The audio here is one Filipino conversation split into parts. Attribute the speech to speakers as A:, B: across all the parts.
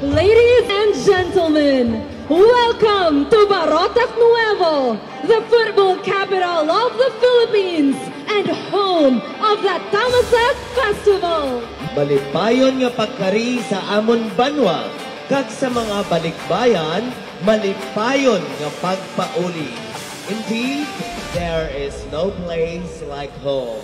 A: Ladies and gentlemen, welcome to Barotac Nuevo, the football capital of the Philippines and home of the Tamasak Festival.
B: Malipayon nga pagkari sa amon banwa, kag sa mga balikbayan, malipayon nga pagpauli. Indeed, there is no place like home.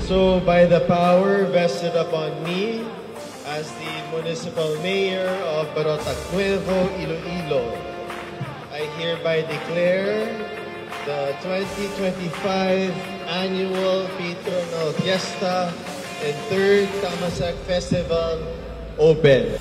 C: So, by the power vested upon me as the Municipal Mayor of Barotac Nuevo, Iloilo, I hereby declare the 2025 Annual Patronal Fiesta and 3rd Tamasak Festival open.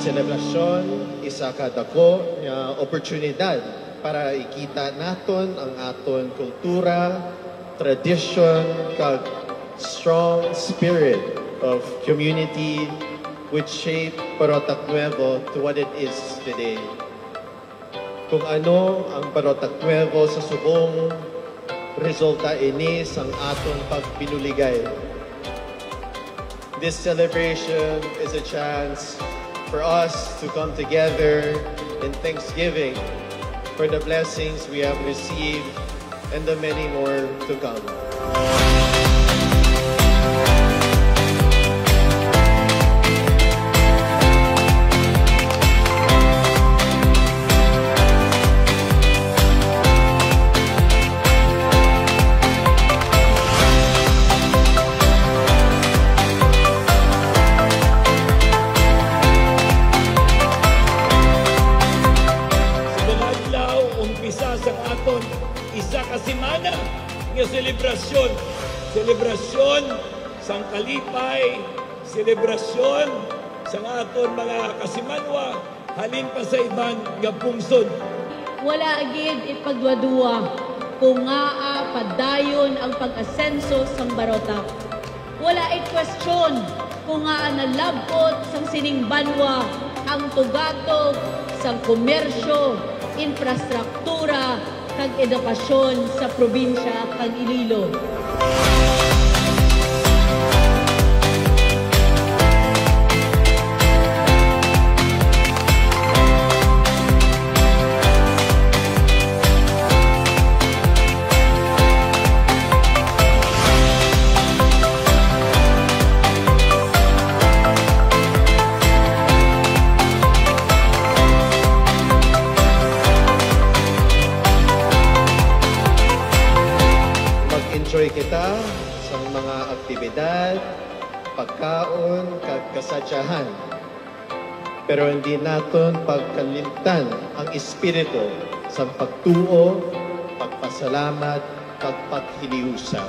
C: Selebrasyon, isa ka dako nga oportunidad para ikita naton ang aton kultura, tradition, kag strong spirit of community which shape Barotac Nuevo to what it is today. Kung ano ang Barotac Nuevo sa subong resulta ini sang aton pagpinuligay. This celebration is a chance for us to come together in thanksgiving for the blessings we have received and the many more to come.
D: Isa ka semana nga selebrasyon sang kalipay, selebrasyon sang aton mga kasimanwa halin pa sa iban nga pungsod.
A: Wala agid ipagduwa kung nga padayon ang pag-asenso sang Barotac. Wala i-question kung nga nalabot sang sining banwa ang tugatog sang komersyo, infrastruktura, kag edukasyon sa probinsya kag Iloilo.
C: Enjoy kita sa mga aktibidad, pagkaon, kag kasadyahan. Pero hindi naton pagkalimtan ang espiritu sa pagtuo, pagpasalamat, kag paghiliusa.